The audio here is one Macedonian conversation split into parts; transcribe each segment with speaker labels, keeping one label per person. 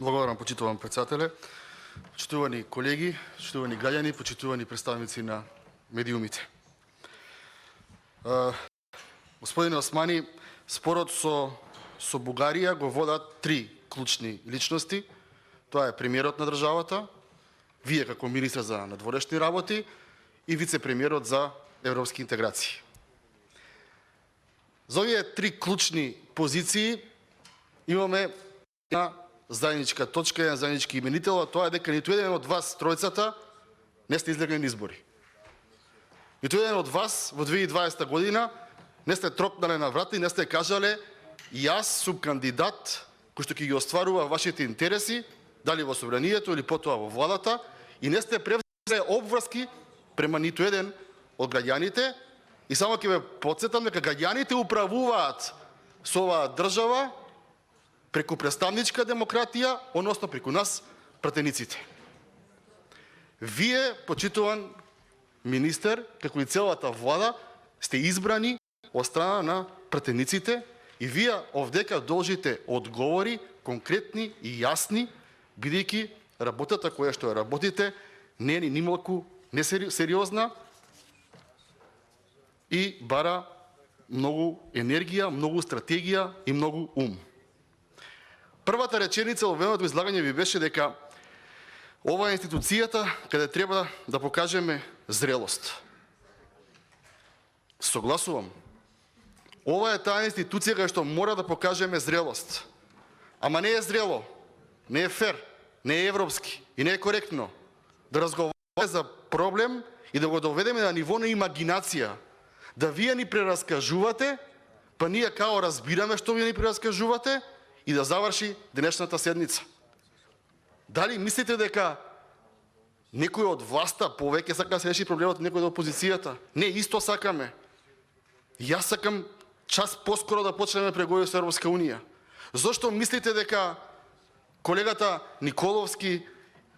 Speaker 1: Благодарам, почитувам председателе. Почитувани колеги, почитувани граѓани, почитувани представници на медиумите. Господине Османи, спорот со Бугарија го водат три клучни личности. Тоа е премиерот на државата, вие како министар за надворешни работи и вице-премиерот за европски интеграции. За овие три клучни позиции имаме една заедничка точка, еден заеднички именител, а тоа е дека ниту еден од вас тројцата не сте излегли на избори. Ниту еден од вас во 2020 година не сте тропнале на врата и не сте кажале јас сум кандидат кој што ќе ги остварува вашите интереси, дали во собранието или потоа во владата, и не сте превзеле обврски према ниту еден од граѓаните. И само ќе ве потсетам дека граѓаните управуваат со оваа држава преку представничка демократија, односно преку нас, пратениците. Вие, почитуван министер, како и целата влада, сте избрани од страна на пратениците и вие овдека должите одговори конкретни и јасни, бидејќи работата која што ја работите не е ни малку несериозна и бара многу енергија, многу стратегија и многу ум. Првата реченица во времето излагање ви беше дека ова е институцијата каде треба да покажеме зрелост. Согласувам. Ова е таа институција каде што мора да покажеме зрелост. Ама не е зрело, не е фер, не е европски и не е коректно да разговараме за проблем и да го доведеме на ниво на имагинација. Да вие ни прераскажувате, па ние као разбираме што вие ни прераскажувате, и да заврши денешната седница. Дали мислите дека некој од власта повеќе сака да се реши проблемот некој од опозицијата? Не, исто сакаме. Јас сакам час поскоро да почнеме преговори со Европска унија. Зошто мислите дека колегата Николовски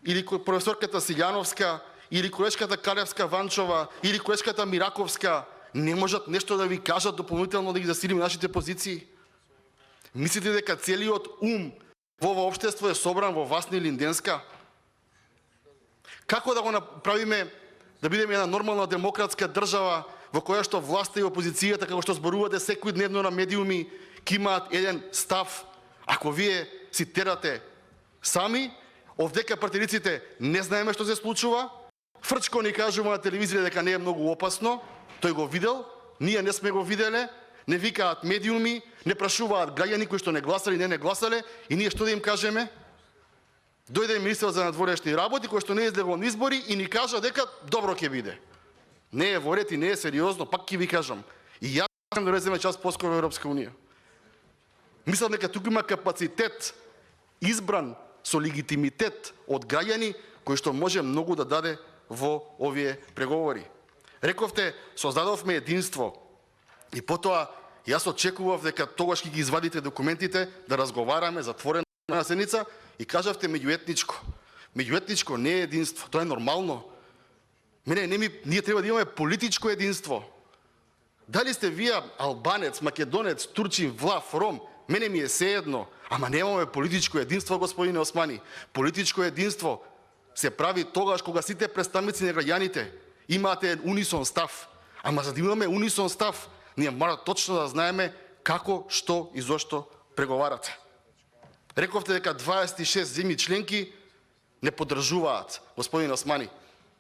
Speaker 1: или професорката Силјановска или колешката Калевска-Ванчова или колешката Мираковска не можат нешто да ви кажат дополнително да ги засилиме нашите позиции? Мислите дека целиот ум во ова општество е собран во Васна или Линденска? Како да го направиме да бидеме една нормална демократска држава во која што власта и опозицијата, како што зборувате секој дневно на медиуми, ќе имаат еден став? Ако вие си терате сами, овдека пратениците не знаеме што се случува, Фрчко ни кажува на телевизија дека не е многу опасно, тој го видел, ние не сме го виделе, не викаат медиуми, не прашуваат граѓани кои што не гласале, не гласале, и ние што да им кажеме? Дојде министер за надворешни работи кој што не е излегол на избори и ни кажа дека добро ќе биде. Не е во ред и не е сериозно, пак ќе ви кажам. И јас сакам да влеземе час поскоро во Европска унија. Мислам дека туку има капацитет, избран со легитимитет од граѓани, кој што може многу да даде во овие преговори. Рековте, создадовме единство. И потоа, јас очекував дека тогаш ќе ги извадите документите, да разговараме затворена седница и кажавте меѓуетничко. Меѓуетничко не е единство, тоа е нормално. Ние треба да имаме политичко единство. Дали сте вие албанец, македонец, турчин, влав, ром, мене ми е сеедно, ама немаме политичко единство, господине Османи. Политичко единство се прави тогаш кога сите представници на граѓаните имаате унисон став. Ама за да имаме унисон став, ние мора точно да знаеме како, што и зошто преговарате. Рековте дека 26 земји членки не поддржуваат, господин Османи.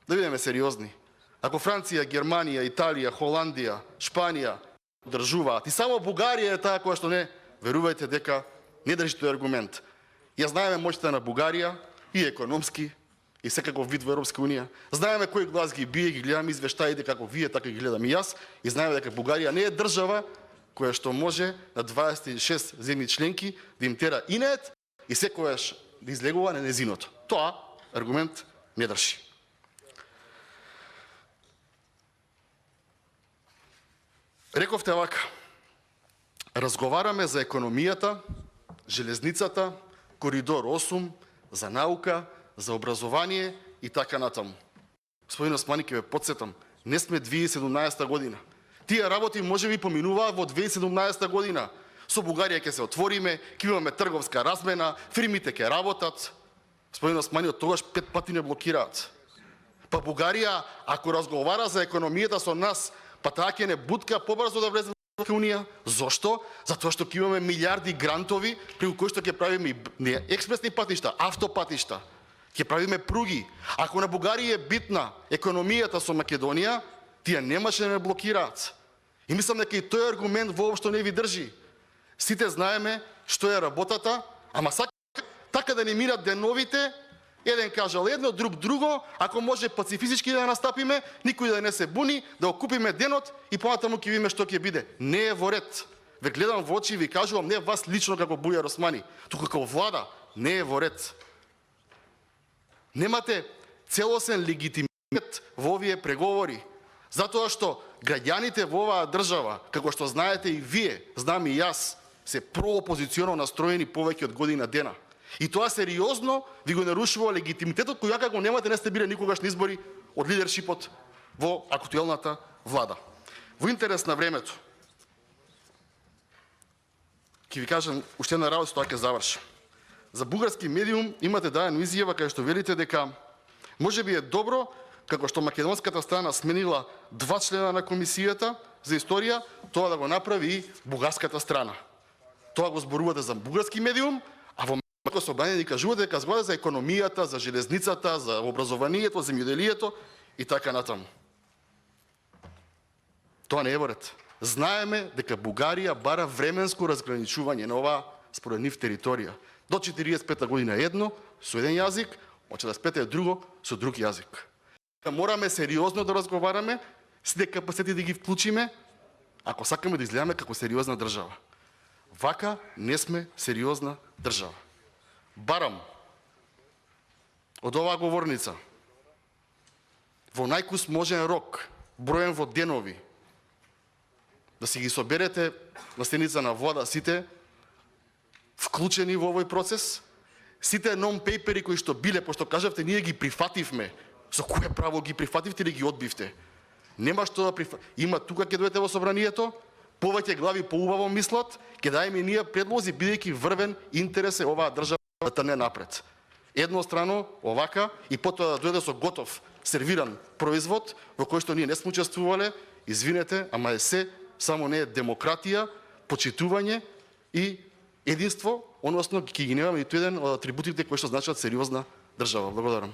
Speaker 1: Да бидеме сериозни. Ако Франција, Германија, Италија, Холандија, Шпанија поддржуваат и само Бугарија е таа која што не, верувајте дека не држи тој аргумент. Ја знаеме моќта на Бугарија и економски и секако вид во Европска унија. Знаеме кој глас ги бие, ги гледаме извештаите како вие, така ги гледам и јас, и знаеме дека Бугарија не е држава која што може на 26 земји членки да им тера инет и секојаш да излегува на незиното. Тоа аргумент не држи. Рековте вака: разговараме за економијата, железницата, коридор 8, за наука, за образование и така натаму. Господин Османи, ќе ве потсетам, не сме 2017 година. Тие работи може би поминуваат во 2017 година. со Бугарија ќе се отвориме, ќе имаме трговска размена, фирмите ќе работат. Господин Османи, тогаш 5 пати не блокираат. Па Бугарија, ако разговара за економијата со нас, па таа ќе не бутка побрзо да влезе во Унија. Зошто? Затоа што ќе имаме милиарди грантови, преку кои што ќе правиме не експресни патишта, автопатишта. Ќе правиме пруги. Ако на Бугарија е битна економијата со Македонија, тие немаше да не блокираат. И мислам дека и тој аргумент воопшто не ви држи. Сите знаеме што е работата, ама така да не минат деновите, еден кажал едно, друг друго, ако може пацифистички да настапиме, никој да не се буни, да окупиме денот и понатаму ќе видиме што ќе биде. Не е во ред. Ве гледам во очи и ви кажувам, не вас лично како Бујар Османи, туку како влада, не е во ред. Немате целосен легитимитет во овие преговори, затоа што граѓаните во оваа држава, како што знаете и вие, знам и јас, се проопозиционо настроени повеќе од година дена. И тоа сериозно ви го нарушува легитимитетот кој како немате, не сте биле никогаш на избори од лидершипот во актуелната влада. Во интерес на времето, ќе ви кажам уште една работа, тоа ќе заврши. За бугарски медиум имате дадена изјава кај што велите дека можеби е добро, како што македонската страна сменила 2 члена на комисијата за историја, тоа да го направи и бугарската страна. Тоа го зборувате за бугарски медиум, а во Македонското собрание ни кажувате дека зборувате за економијата, за железницата, за образованието, земјоделието и така натаму. Тоа не е во ред. Знаеме дека Бугарија бара временско разграничување на оваа според нив територија. До 45 година едно со еден јазик, од 45 е друго со друг јазик. Мораме сериозно да разговараме, сите капацитети да ги вклучиме, ако сакаме да изгледаме како сериозна држава. Вака не сме сериозна држава. Барам од оваа говорница во најкус можен рок, броен во денови, да си ги соберете на стеница на влада сите вклучени во овој процес, сите нон-пейпери кои што биле, пошто кажавте ние ги прифативме, со кое право ги прифативте или ги одбивте? Нема што да прифативте. Има тука ќе дојдете во собранието, повеќе глави поубаво мислат, ќе даеме и ние предлози, бидејќи врвен интерес е оваа држава да трне напред. Еднострано, овака, и потоа да дојде со готов, сервиран производ, во кој што ние не сме учествувале, извинете, ама е се, само не е демократија, почитување и единство, односно ќе ги немаме ниту еден од атрибутите кои што значат сериозна држава. Благодарам.